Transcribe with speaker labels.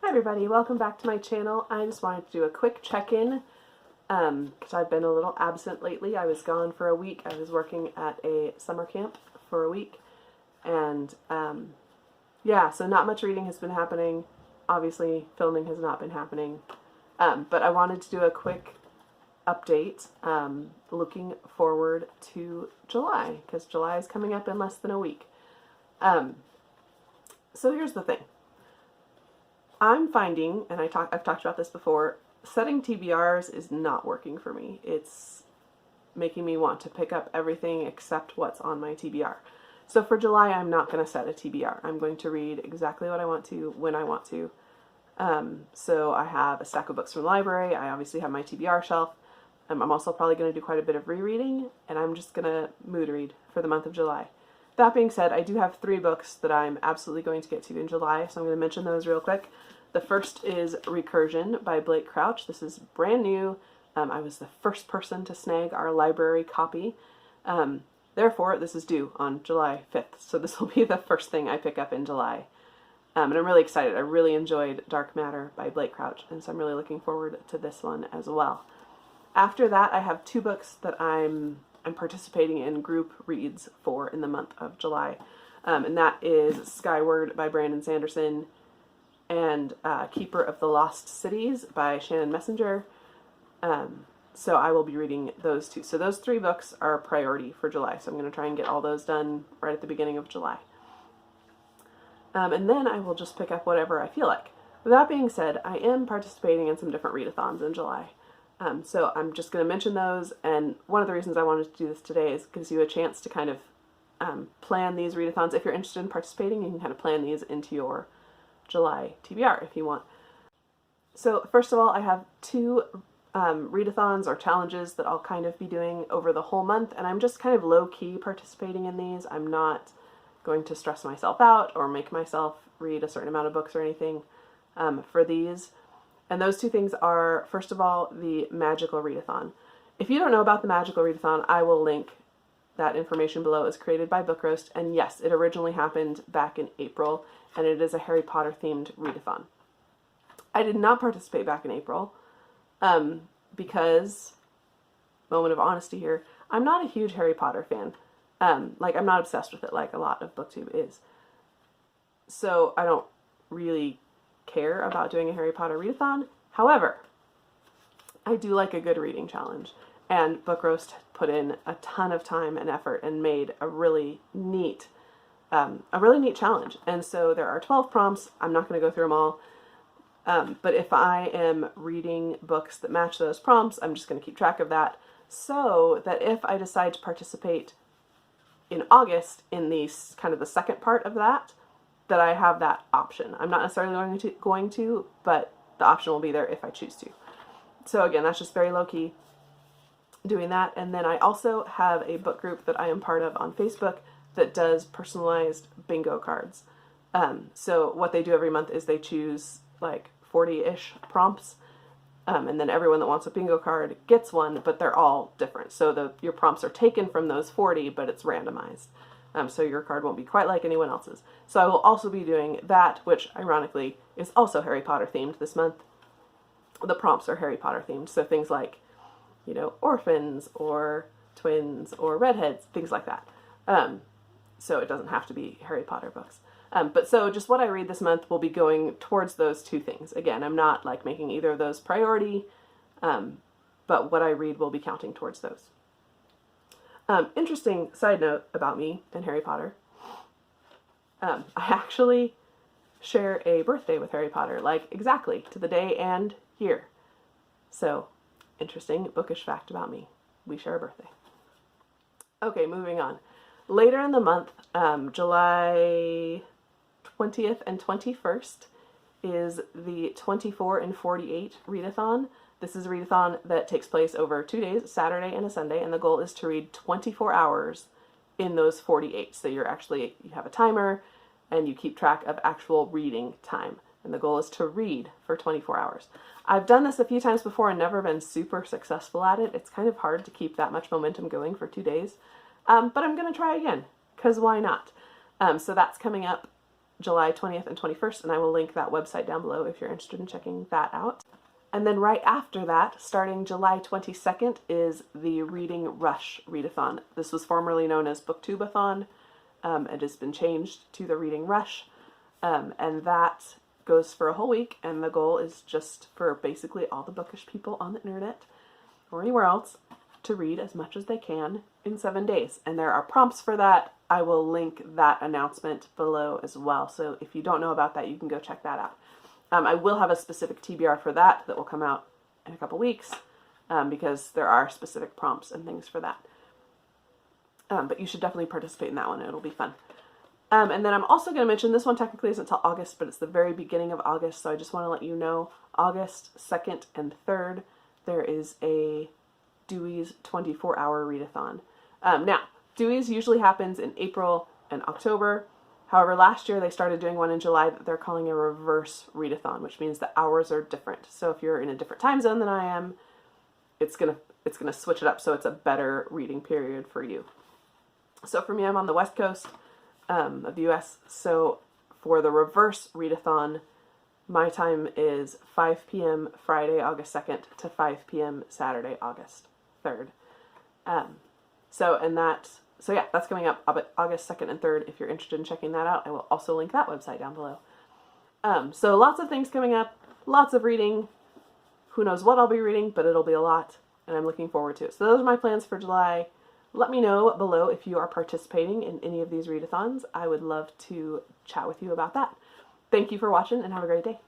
Speaker 1: Hi everybody, welcome back to my channel. I just wanted to do a quick check-in because I've been a little absent lately. I was gone for a week. I was working at a summer camp for a week, and yeah, so not much reading has been happening. Obviously, filming has not been happening, but I wanted to do a quick update looking forward to July, because July is coming up in less than a week. So here's the thing. I'm finding, and I've talked about this before, setting TBRs is not working for me. It's making me want to pick up everything except what's on my TBR. So for July, I'm not going to set a TBR. I'm going to read exactly what I want to, when I want to. So I have a stack of books from the library. I obviously have my TBR shelf. I'm also probably going to do quite a bit of rereading, and I'm just going to mood read for the month of July. That being said, I do have 3 books that I'm absolutely going to get to in July, so I'm going to mention those real quick. The first is Recursion by Blake Crouch. This is brand new. I was the first person to snag our library copy. Therefore, this is due on July 5th, so this will be the first thing I pick up in July. And I'm really excited. I really enjoyed Dark Matter by Blake Crouch, and so I'm really looking forward to this one as well. After that, I have 2 books that I'm participating in group reads for in the month of July, and that is Skyward by Brandon Sanderson and Keeper of the Lost Cities by Shannon Messenger. So I will be reading those 2. So those 3 books are a priority for July, so I'm going to try and get all those done right at the beginning of July. And then I will just pick up whatever I feel like. With that being said, I am participating in some different readathons in July. So I'm just going to mention those, and one of the reasons I wanted to do this today is it gives you a chance to kind of plan these readathons. If you're interested in participating, you can kind of plan these into your July TBR if you want. So first of all, I have 2 readathons or challenges that I'll kind of be doing over the whole month, and I'm just kind of low-key participating in these. I'm not going to stress myself out or make myself read a certain amount of books or anything for these. And those 2 things are, first of all, the Magical Readathon. If you don't know about the Magical Readathon, I will link that information below. It's created by Book Roast, and yes, it originally happened back in April, and it is a Harry Potter themed readathon. I did not participate back in April because, moment of honesty here, I'm not a huge Harry Potter fan. Like, I'm not obsessed with it like a lot of BookTube is. So I don't really care about doing a Harry Potter readathon. However, I do like a good reading challenge, and Book Roast put in a ton of time and effort and made a really neat challenge. And so there are 12 prompts. I'm not going to go through them all, but if I am reading books that match those prompts, I'm just going to keep track of that, so that if I decide to participate in August in the kind of the second part of that I have that option. I'm not necessarily going to, but the option will be there if I choose to. So again, that's just very low-key doing that. And then I also have a book group that I am part of on Facebook that does personalized bingo cards. So what they do every month is they choose like 40-ish prompts, and then everyone that wants a bingo card gets one, but they're all different. So your prompts are taken from those 40, but it's randomized. So your card won't be quite like anyone else's. So I will also be doing that, which ironically is also Harry Potter themed this month. The prompts are Harry Potter themed, so things like, you know, orphans or twins or redheads, things like that. So it doesn't have to be Harry Potter books. But so just what I read this month will be going towards those 2 things. Again, I'm not like making either of those priority, but what I read will be counting towards those. Interesting side note about me and Harry Potter. I actually share a birthday with Harry Potter, like exactly to the day and year. So, interesting bookish fact about me. We share a birthday. Okay, moving on. Later in the month, July 20th and 21st is the 24 and 48 readathon. This is a readathon that takes place over 2 days, a Saturday and a Sunday, and the goal is to read 24 hours in those 48. So you have a timer, and you keep track of actual reading time. And the goal is to read for 24 hours. I've done this a few times before and never been super successful at it. It's kind of hard to keep that much momentum going for 2 days. But I'm going to try again, because why not? So that's coming up July 20th and 21st, and I will link that website down below if you're interested in checking that out. And then right after that, starting July 22nd, is the Reading Rush Readathon. This was formerly known as Booktubeathon. It has been changed to the Reading Rush, and that goes for a whole week, and the goal is just for basically all the bookish people on the internet or anywhere else to read as much as they can in 7 days. And there are prompts for that. I will link that announcement below as well. So if you don't know about that, you can go check that out. I will have a specific TBR for that will come out in a couple weeks because there are specific prompts and things for that. But you should definitely participate in that one. It'll be fun. And then I'm also going to mention, this one technically isn't until August, but it's the very beginning of August, so I just want to let you know, August 2nd and 3rd, there is a Dewey's 24-hour readathon. Now, Dewey's usually happens in April and October. However, last year they started doing one in July that they're calling a reverse readathon, which means the hours are different. So if you're in a different time zone than I am, it's gonna switch it up so it's a better reading period for you. So for me, I'm on the West Coast of the US, so for the reverse readathon, my time is 5 p.m. Friday, August 2nd to 5 p.m. Saturday, August 3rd. So yeah, that's coming up August 2nd and 3rd. If you're interested in checking that out, I will also link that website down below. So lots of things coming up, lots of reading. Who knows what I'll be reading, but it'll be a lot, and I'm looking forward to it. So those are my plans for July. Let me know below if you are participating in any of these readathons. I would love to chat with you about that. Thank you for watching, and have a great day.